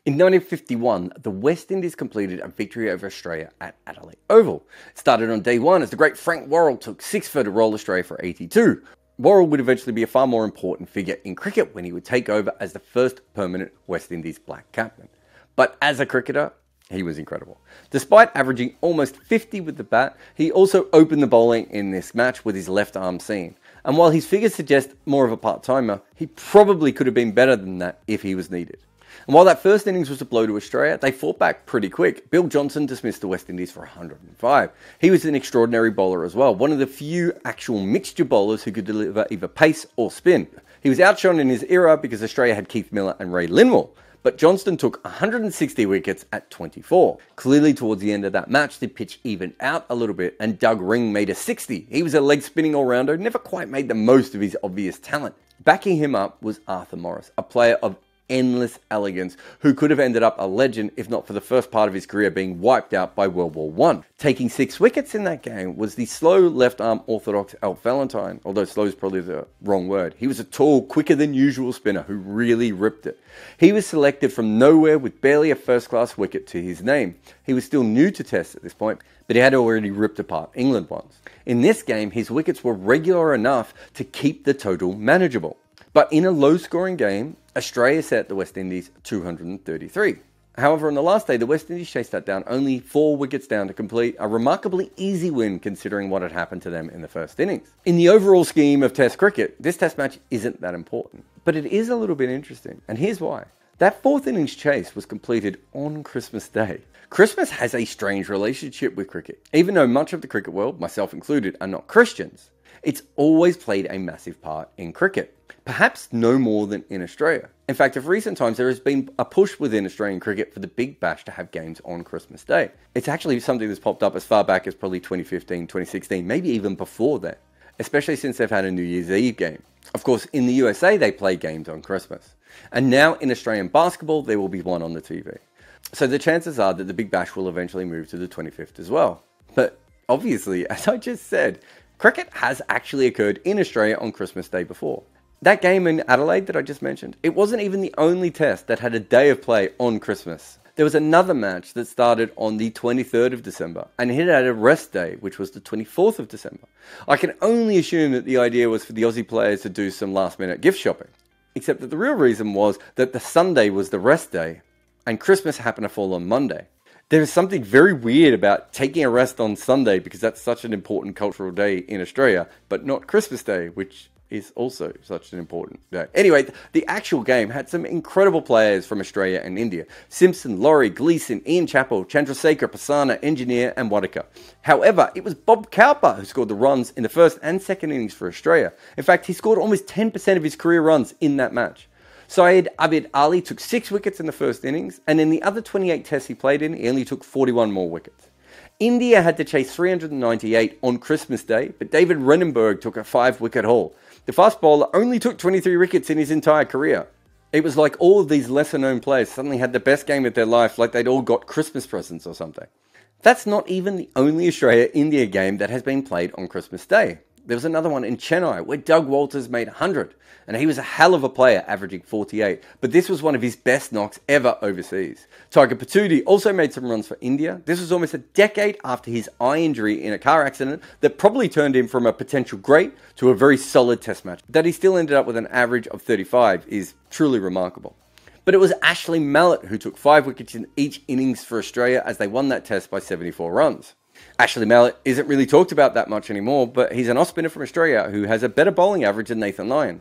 In 1951, the West Indies completed a victory over Australia at Adelaide Oval. It started on day one as the great Frank Worrell took 6 for to roll Australia for 82. Worrell would eventually be a far more important figure in cricket when he would take over as the first permanent West Indies black captain. But as a cricketer, he was incredible. Despite averaging almost 50 with the bat, he also opened the bowling in this match with his left arm seam. And while his figures suggest more of a part-timer, he probably could have been better than that if he was needed. And while that first innings was a blow to Australia, they fought back pretty quick. Bill Johnson dismissed the West Indies for 105. He was an extraordinary bowler as well, one of the few actual mixture bowlers who could deliver either pace or spin. He was outshone in his era because Australia had Keith Miller and Ray Linwell, but Johnston took 160 wickets at 24. Clearly towards the end of that match, the pitch evened out a little bit and Doug Ring made a 60. He was a leg spinning all-rounder, never quite made the most of his obvious talent. Backing him up was Arthur Morris, a player of endless elegance who could have ended up a legend if not for the first part of his career being wiped out by World War I. Taking 6 wickets in that game was the slow left-arm orthodox Alf Valentine, although slow is probably the wrong word. He was a tall, quicker-than-usual spinner who really ripped it. He was selected from nowhere with barely a first-class wicket to his name. He was still new to Test at this point, but he had already ripped apart England once. In this game, his wickets were regular enough to keep the total manageable. But in a low-scoring game, Australia set the West Indies 233. However, on the last day, the West Indies chased that down only 4 wickets down to complete a remarkably easy win considering what had happened to them in the first innings. In the overall scheme of Test cricket, this Test match isn't that important, but it is a little bit interesting, and here's why. That 4th innings chase was completed on Christmas Day. Christmas has a strange relationship with cricket. Even though much of the cricket world, myself included, are not Christians, it's always played a massive part in cricket. Perhaps no more than in Australia. In fact, of recent times, there has been a push within Australian cricket for the Big Bash to have games on Christmas Day. It's actually something that's popped up as far back as probably 2015, 2016, maybe even before that, especially since they've had a New Year's Eve game. Of course, in the USA, they play games on Christmas. And now in Australian basketball, there will be one on the TV. So the chances are that the Big Bash will eventually move to the 25th as well. But obviously, as I just said, cricket has actually occurred in Australia on Christmas Day before. That game in Adelaide that I just mentioned, it wasn't even the only test that had a day of play on Christmas. There was another match that started on the 23rd of December, and it had a rest day, which was the 24th of December. I can only assume that the idea was for the Aussie players to do some last-minute gift shopping. Except that the real reason was that the Sunday was the rest day, and Christmas happened to fall on Monday. There is something very weird about taking a rest on Sunday because that's such an important cultural day in Australia, but not Christmas Day, which is also such an important day. Anyway, the actual game had some incredible players from Australia and India. Simpson, Laurie, Gleeson, Ian Chappell, Chandrasekhar, Prasanna, Engineer and Wadekar. However, it was Bob Cowper who scored the runs in the first and second innings for Australia. In fact, he scored almost 10% of his career runs in that match. Syed Abid Ali took 6 wickets in the first innings, and in the other 28 tests he played in, he only took 41 more wickets. India had to chase 398 on Christmas Day, but David Renenberg took a 5-wicket haul. The fast bowler only took 23 wickets in his entire career. It was like all of these lesser-known players suddenly had the best game of their life, like they'd all got Christmas presents or something. That's not even the only Australia-India game that has been played on Christmas Day. There was another one in Chennai where Doug Walters made 100, and he was a hell of a player, averaging 48, but this was one of his best knocks ever overseas. Tiger Patudi also made some runs for India. This was almost a decade after his eye injury in a car accident that probably turned him from a potential great to a very solid test match. That he still ended up with an average of 35 is truly remarkable. But it was Ashley Mallett who took 5 wickets in each innings for Australia as they won that test by 74 runs. Ashley Mallett isn't really talked about that much anymore, but he's an off-spinner from Australia who has a better bowling average than Nathan Lyon.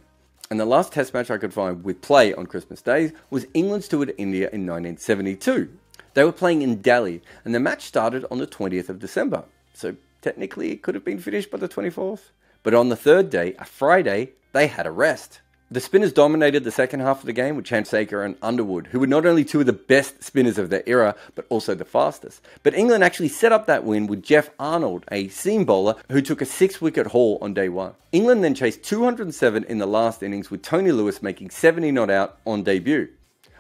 And the last test match I could find with play on Christmas Day was England's tour to India in 1972. They were playing in Delhi, and the match started on the 20th of December. So technically it could have been finished by the 24th. But on the third day, a Friday, they had a rest. The spinners dominated the second half of the game with Chandrasekhar and Underwood, who were not only 2 of the best spinners of their era, but also the fastest. But England actually set up that win with Jeff Arnold, a seam bowler, who took a 6-wicket haul on day 1. England then chased 207 in the last innings, with Tony Lewis making 70 not out on debut.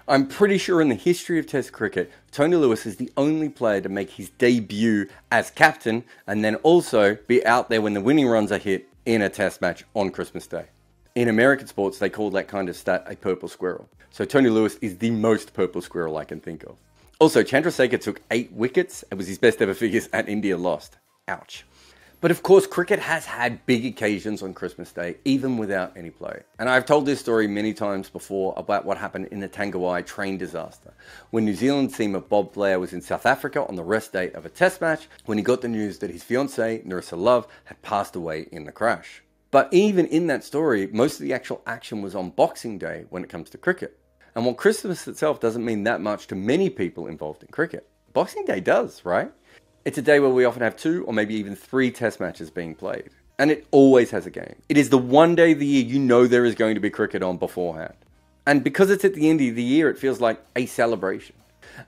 I'm pretty sure in the history of Test cricket, Tony Lewis is the only player to make his debut as captain, and then also be out there when the winning runs are hit in a Test match on Christmas Day. In American sports, they call that kind of stat a purple squirrel. So Tony Lewis is the most purple squirrel I can think of. Also, Chandrasekhar took 8 wickets. It was his best ever figures, and India lost. Ouch. But of course, cricket has had big occasions on Christmas Day, even without any play. And I've told this story many times before about what happened in the Tangawai train disaster, when New Zealand seamer Bob Blair was in South Africa on the rest day of a test match, when he got the news that his fiancée, Nerissa Love, had passed away in the crash. But even in that story, most of the actual action was on Boxing Day when it comes to cricket. And while Christmas itself doesn't mean that much to many people involved in cricket, Boxing Day does, right? It's a day where we often have 2 or maybe even 3 test matches being played. And it always has a game. It is the one day of the year you know there is going to be cricket on beforehand. And because it's at the end of the year, it feels like a celebration.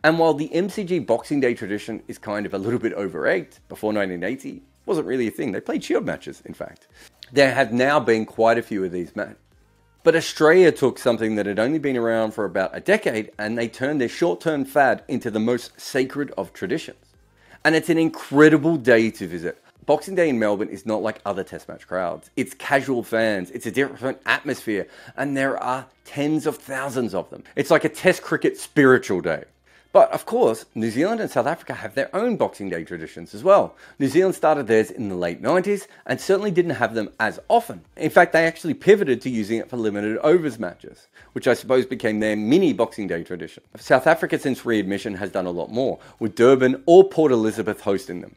And while the MCG Boxing Day tradition is kind of a little bit over-egged, before 1980, it wasn't really a thing. They played shield matches, in fact. There have now been quite a few of these matches. But Australia took something that had only been around for about a decade, and they turned their short-term fad into the most sacred of traditions. And it's an incredible day to visit. Boxing Day in Melbourne is not like other test match crowds. It's casual fans, it's a different atmosphere, and there are tens of thousands of them. It's like a test cricket spiritual day. But of course, New Zealand and South Africa have their own Boxing Day traditions as well. New Zealand started theirs in the late 90s and certainly didn't have them as often. In fact, they actually pivoted to using it for limited overs matches, which I suppose became their mini Boxing Day tradition. South Africa, since readmission, has done a lot more, with Durban or Port Elizabeth hosting them.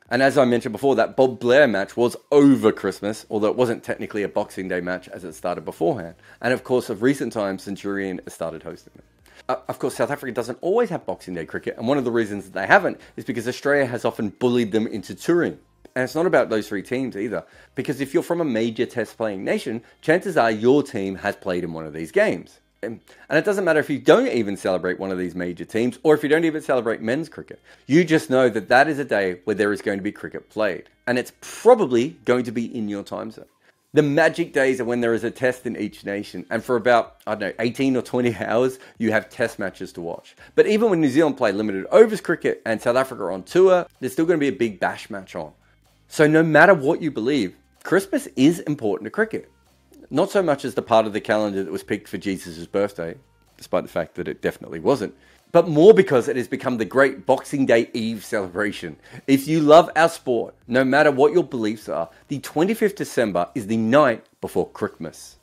And as I mentioned before, that Bob Blair match was over Christmas, although it wasn't technically a Boxing Day match as it started beforehand. And of course, of recent times, Centurion has started hosting them. Of course, South Africa doesn't always have Boxing Day cricket, and one of the reasons that they haven't is because Australia has often bullied them into touring. And it's not about those 3 teams either, because if you're from a major test playing nation, chances are your team has played in one of these games. And it doesn't matter if you don't even celebrate one of these major teams, or if you don't even celebrate men's cricket. You just know that that is a day where there is going to be cricket played, and it's probably going to be in your time zone. The magic days are when there is a test in each nation, and for about, 18 or 20 hours, you have test matches to watch. But even when New Zealand play limited overs cricket and South Africa are on tour, there's still going to be a big bash match on. So no matter what you believe, Christmas is important to cricket. Not so much as the part of the calendar that was picked for Jesus' birthday, despite the fact that it definitely wasn't, but more because it has become the great Boxing Day Eve celebration. If you love our sport, no matter what your beliefs are, the 25th December is the night before cricmas.